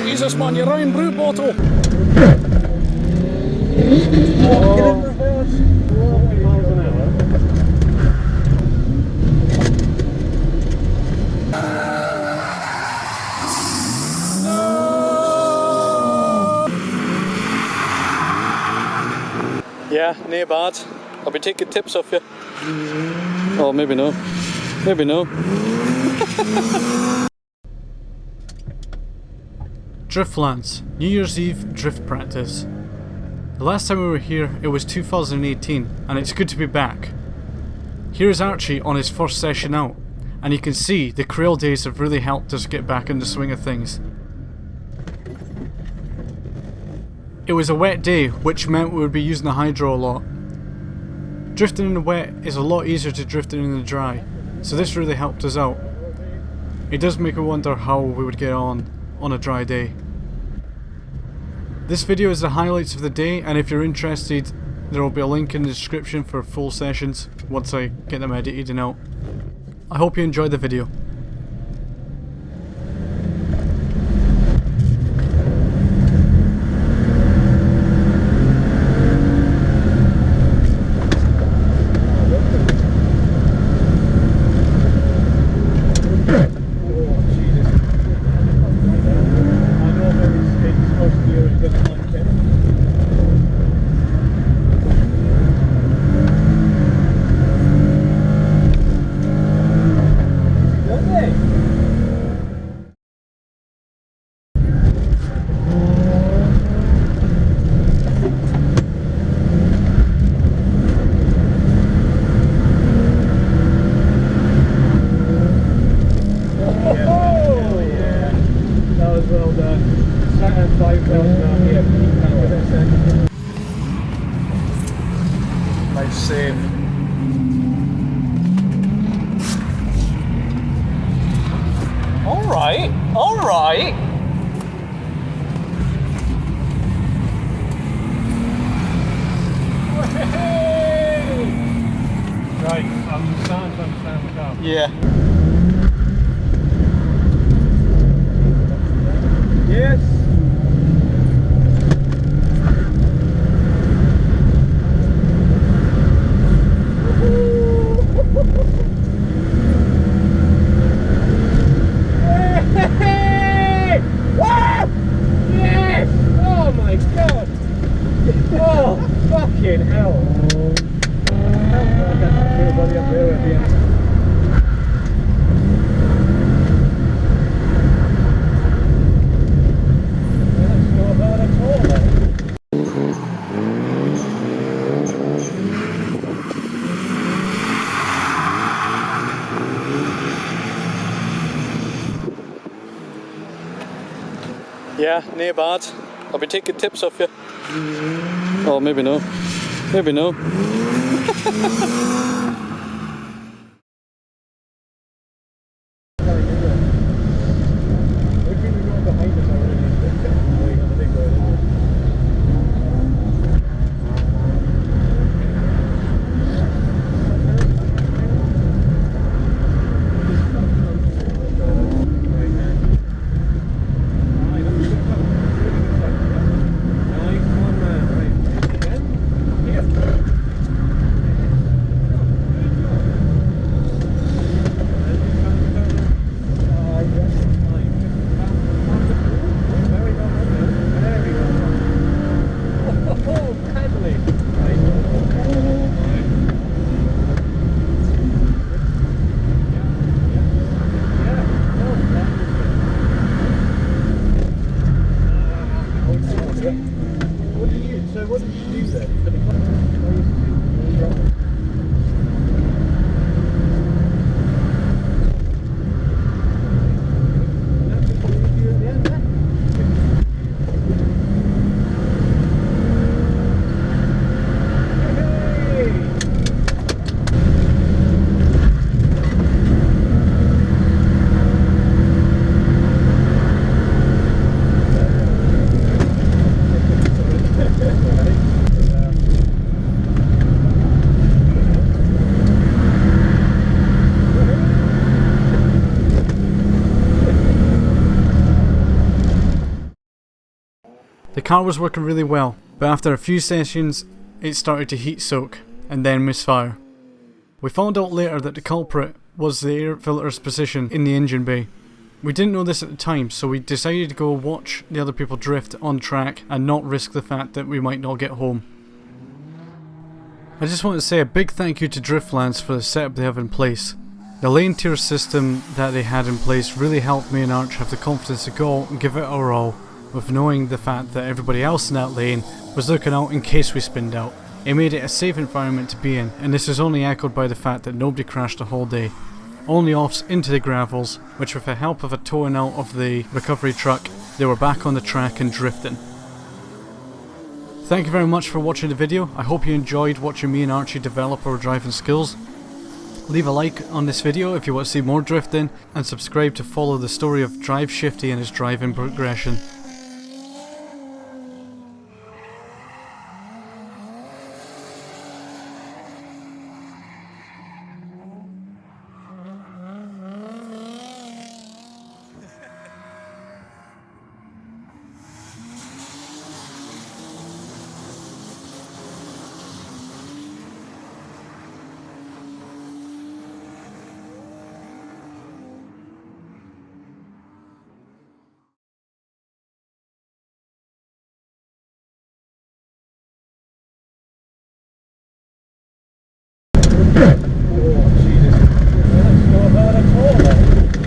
Jesus man, you're running brew bottle! Yeah, nae bad. I'll be taking tips off you. Oh, maybe no. Maybe no. Driftland, New Year's Eve drift practice. The last time we were here, it was 2018, and it's good to be back. Here's Archie on his first session out, and you can see the Creole days have really helped us get back in the swing of things. It was a wet day, which meant we would be using the hydro a lot. Drifting in the wet is a lot easier to drifting in the dry, so this really helped us out. It does make me wonder how we would get on a dry day. This video is the highlights of the day, and if you're interested, there will be a link in the description for full sessions once I get them edited and out. I hope you enjoyed the video. Nice save. Alright, alright. Right, I'm starting to understand the car. Yeah. Yes. Hey! Wow! Yes! Oh my god! Oh, fucking hell! Everybody up there at the end. That's not bad at all, though. Yeah, nae bad. I'll be taking tips off you. Oh, maybe no. Maybe no. What did you do then? The car was working really well, but after a few sessions it started to heat soak and then misfire. We found out later that the culprit was the air filter's position in the engine bay. We didn't know this at the time, so we decided to go watch the other people drift on track and not risk the fact that we might not get home. I just want to say a big thank you to Driftland for the setup they have in place. The lane tier system that they had in place really helped me and Arch have the confidence to go and give it our all, with knowing the fact that everybody else in that lane was looking out in case we spinned out. It made it a safe environment to be in, and this is only echoed by the fact that nobody crashed the whole day. Only offs into the gravels, which with the help of a towing out of the recovery truck, they were back on the track and drifting. Thank you very much for watching the video. I hope you enjoyed watching me and Archie develop our driving skills. Leave a like on this video if you want to see more drifting, and subscribe to follow the story of Drive Shifty and his driving progression.